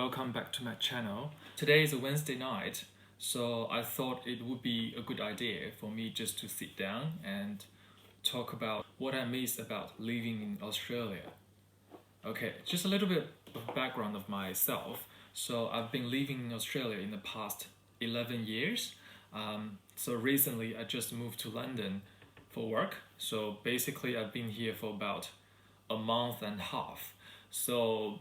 welcome back to my channel. Today is a Wednesday night, so I thought it would be a good idea for me just to sit down and talk about what I miss about living in Australia. Okay, just a little bit of background of myself. So I've been living in Australia in the past 11 years. So recently I just moved to London for work. So basically I've been here for about a month and a half. So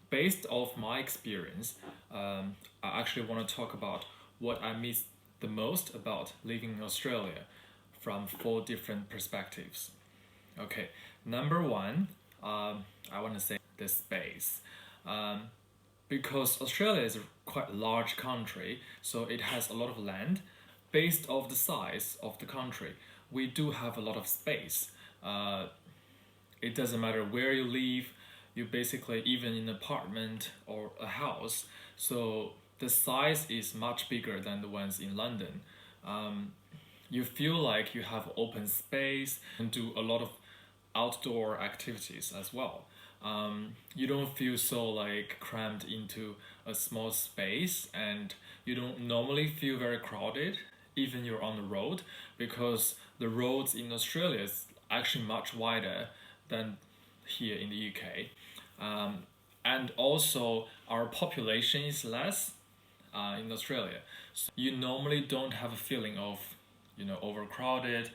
based off my experience, I actually want to talk about what I miss the most about living in Australia from four different perspectives. Okay, number one, I want to say the space. Because Australia is a quite large country, so it has a lot of land. Based off the size of the country, we do have a lot of space. It doesn't matter where you live, you basically even in an apartment or a house, so the size is much bigger than the ones in London. You feel like you have open space and do a lot of outdoor activities as well. You don't feel so like crammed into a small space, and you don't normally feel very crowded even you're on the road, because the roads in Australia is actually much wider than here in the UK. And also our population is less in Australia. So you normally don't have a feeling of, overcrowded,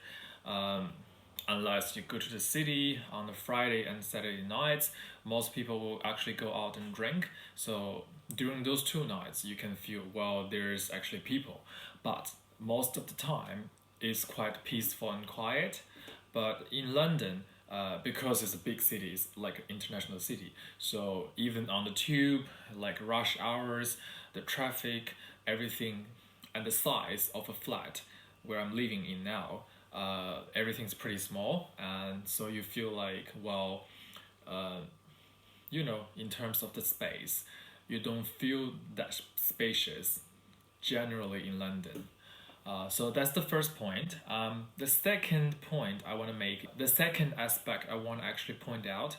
unless you go to the city on the Friday and Saturday nights. Most people will actually go out and drink. So during those 2 nights, you can feel, well, there's actually people. But most of the time, it's quite peaceful and quiet. But in London, because it's a big city, it's like an international city. So even on the tube, like rush hours, the traffic, everything, and the size of a flat where I'm living in now, everything's pretty small, and so you feel like, well, in terms of the space, you don't feel that spacious generally in London. So that's the first point. The second point I want to make, the second aspect I want to actually point out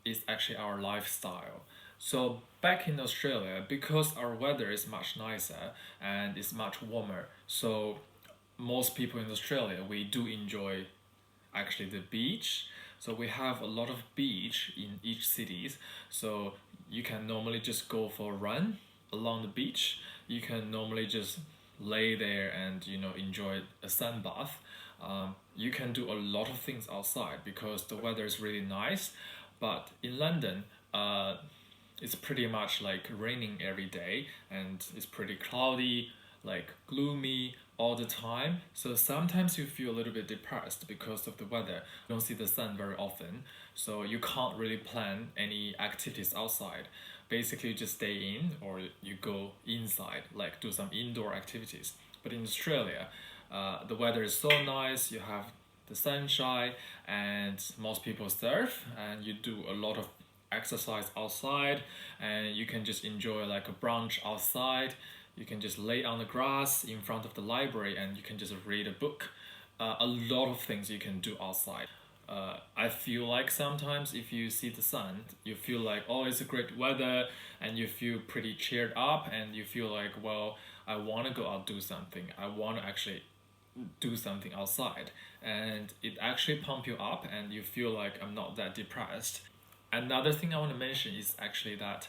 is actually our lifestyle. So back in Australia, because our weather is much nicer and it's much warmer, so most people in Australia, we do enjoy actually the beach. So we have a lot of beach in each cities. So you can normally just go for a run along the beach. You can normally just lay there and enjoy a sun bath. You can do a lot of things outside because the weather is really nice. But in London, it's pretty much like raining every day, and it's pretty cloudy, like gloomy all the time. So sometimes you feel a little bit depressed because of the weather. You don't see the sun very often, so you can't really plan any activities outside. Basically, you just stay in or you go inside, like do some indoor activities. But in Australia, the weather is so nice, you have the sunshine, and most people surf, and you do a lot of exercise outside, and you can just enjoy like a brunch outside. You can just lay on the grass in front of the library and you can just read a book. A lot of things you can do outside. I feel like sometimes if you see the sun, you feel like, oh, it's a great weather, and you feel pretty cheered up, and you feel like, well, I want to go out do something. I want to actually do something outside, and it actually pump you up, and you feel like I'm not that depressed. Another thing I want to mention is actually that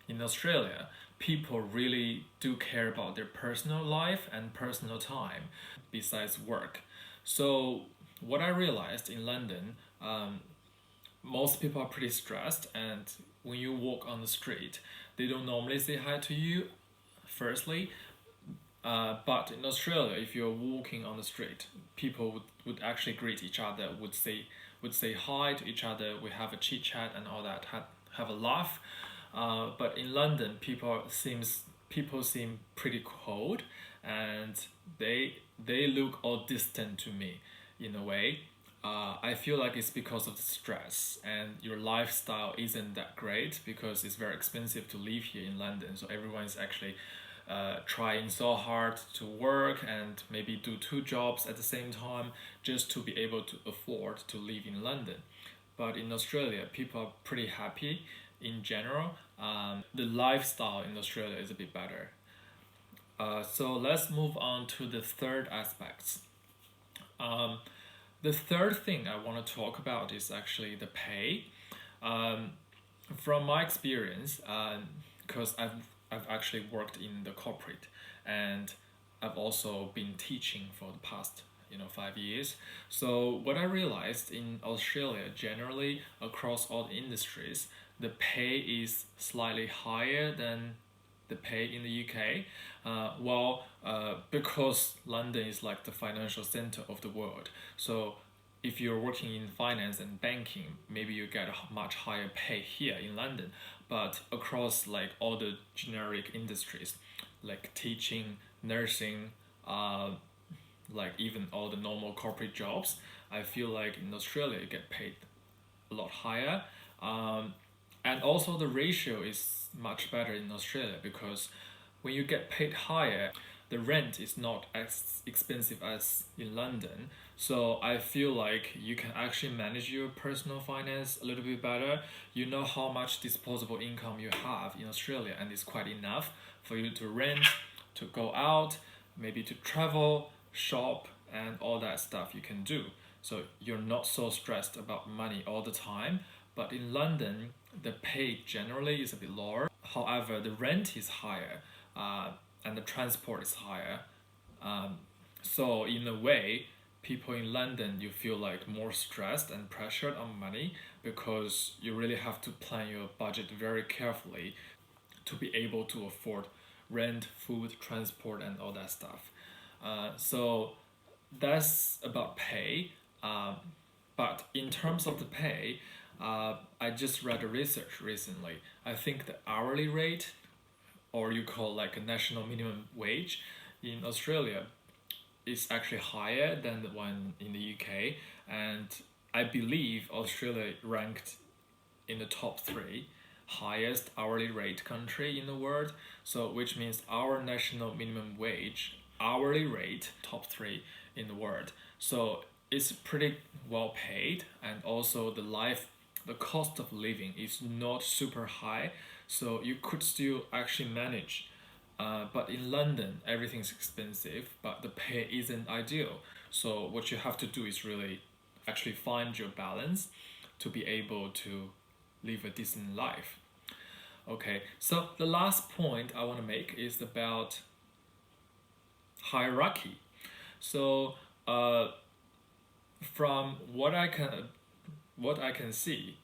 in Australia, people really do care about their personal life and personal time besides work. So what I realized in London, most people are pretty stressed, and when you walk on the street, they don't normally say hi to you firstly. But in Australia, if you're walking on the street, people would actually greet each other, would say hi to each other. We have a chit chat and all that, have a laugh. But in London, people seem pretty cold, and they look all distant to me in a way. I feel like it's because of the stress, and your lifestyle isn't that great because it's very expensive to live here in London. So everyone's actually trying so hard to work and maybe do 2 jobs at the same time just to be able to afford to live in London. but in Australia, people are pretty happy in general. The lifestyle in Australia is a bit better. So let's move on to the third aspect. Um, the third thing I want to talk about is actually the pay. Um, from my experience, because I've actually worked in the corporate, and I've also been teaching for the past 5 years. So what I realized in Australia, generally across all the industries, the pay is slightly higher than the pay in the UK. Because London is like the financial center of the world, so if you're working in finance and banking, maybe you get a much higher pay here in London. But across like all the generic industries, like teaching, nursing, like even all the normal corporate jobs, I feel like in Australia you get paid a lot higher. Um, and also the ratio is much better in Australia because when you get paid higher, the rent is not as expensive as in London. So I feel like you can actually manage your personal finance a little bit better. You know how much disposable income you have in Australia, and it's quite enough for you to rent, to go out, maybe to travel, shop, and all that stuff you can do. So you're not so stressed about money all the time. But in London, the pay generally is a bit lower. However, the rent is higher, and the transport is higher. Um, so in a way, people in London, you feel like more stressed and pressured on money because you really have to plan your budget very carefully to be able to afford rent, food, transport, and all that stuff. So that's about pay. But in terms of the pay, I just read a research recently. I think the hourly rate, or you call like a national minimum wage, in Australia is actually higher than the one in the UK, and I believe Australia ranked in the top three highest hourly rate country in the world. So which means our national minimum wage hourly rate top three in the world. So it's pretty well paid, and also the cost of living is not super high, so you could still actually manage. But in London, everything's expensive, but the pay isn't ideal. So what you have to do is really actually find your balance to be able to live a decent life. Okay, so the last point I want to make is about hierarchy. So from what I can see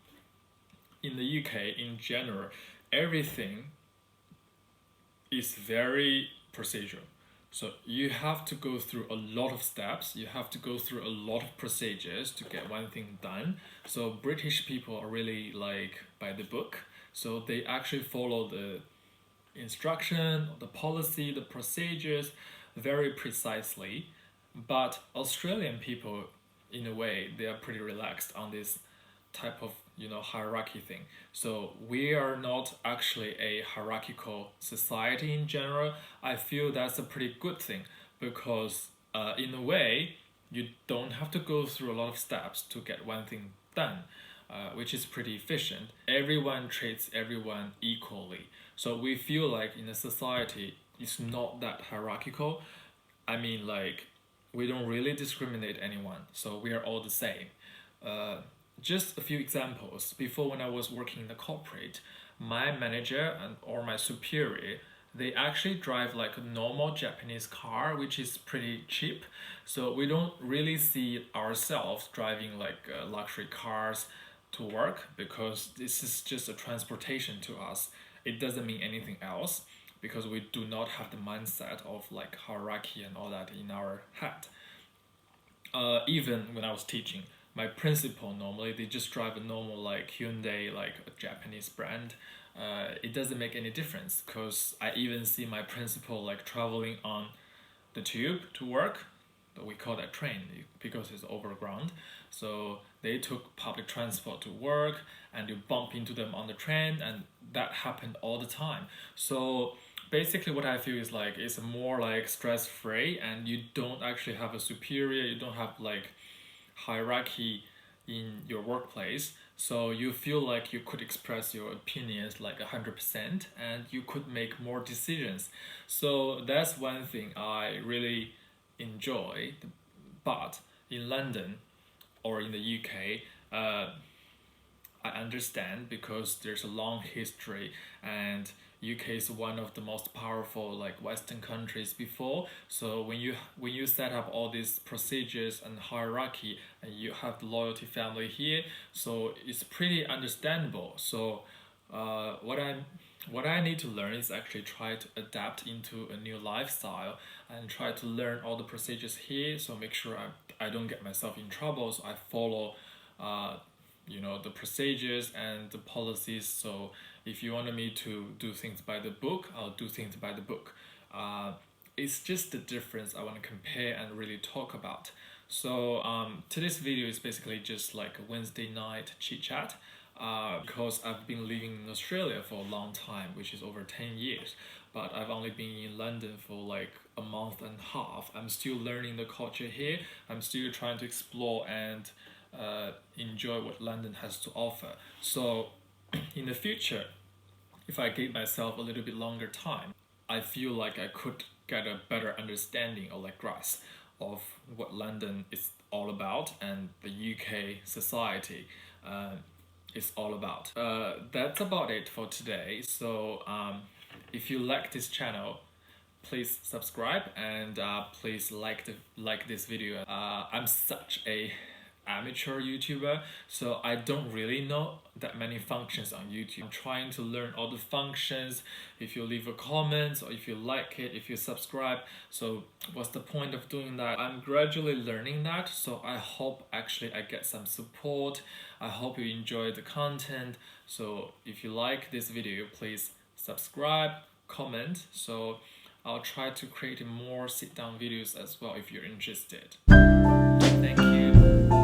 in the UK in general, everything is very procedural. So you have to go through a lot of steps, you have to go through a lot of procedures to get one thing done. So British people are really like by the book. So they actually follow the instruction, the policy, the procedures very precisely. But Australian people, in a way, they are pretty relaxed on this type of hierarchy thing. So we are not actually a hierarchical society in general. I feel that's a pretty good thing because in a way you don't have to go through a lot of steps to get one thing done, which is pretty efficient. Everyone treats everyone equally, so we feel like in a society it's not that hierarchical. I mean, like, we don't really discriminate anyone, so we are all the same. uh, just a few examples. Before, when I was working in the corporate, my manager and or my superior, they actually drive like a normal Japanese car, which is pretty cheap. So we don't really see ourselves driving like luxury cars to work because this is just a transportation to us. It doesn't mean anything else because we do not have the mindset of like hierarchy and all that in our head. Even when I was teaching, my principal normally they just drive a normal like Hyundai, like a Japanese brand. It doesn't make any difference because I even see my principal like traveling on the tube to work. We call that train because it's overground. So they took public transport to work, and you bump into them on the train, and that happened all the time. So basically what I feel is like it's more like stress free, and you don't actually have a superior, you don't have like hierarchy in your workplace. So you feel like you could express your opinions like 100% and you could make more decisions. So that's one thing I really enjoy. But in London or in the UK, I understand because there's a long history, and UK is one of the most powerful like Western countries before. So when you set up all these procedures and hierarchy, and you have the loyalty family here, so it's pretty understandable. So what I need to learn is actually try to adapt into a new lifestyle and try to learn all the procedures here. So make sure I don't get myself in trouble. So I follow the procedures and the policies. So if you wanted me to do things by the book, I'll do things by the book. It's just the difference I want to compare and really talk about. So today's video is basically just like a Wednesday night chit chat. Because I've been living in Australia for a long time, which is over 10 years, but I've only been in London for like a month and a half. I'm still learning the culture here. I'm still trying to explore and enjoy what London has to offer. So in the future, if I give myself a little bit longer time, I feel like I could get a better understanding or like grasp of what London is all about and the UK society is all about. That's about it for today. So if you like this channel, please subscribe and please like this video. I'm such a amateur YouTuber, so I don't really know that many functions on YouTube. I'm trying to learn all the functions. If you leave a comment or if you like it, if you subscribe, so what's the point of doing that? I'm gradually learning that, so I hope actually I get some support. I hope you enjoy the content. So if you like this video, please subscribe, comment. So I'll try to create more sit-down videos as well if you're interested. Thank you.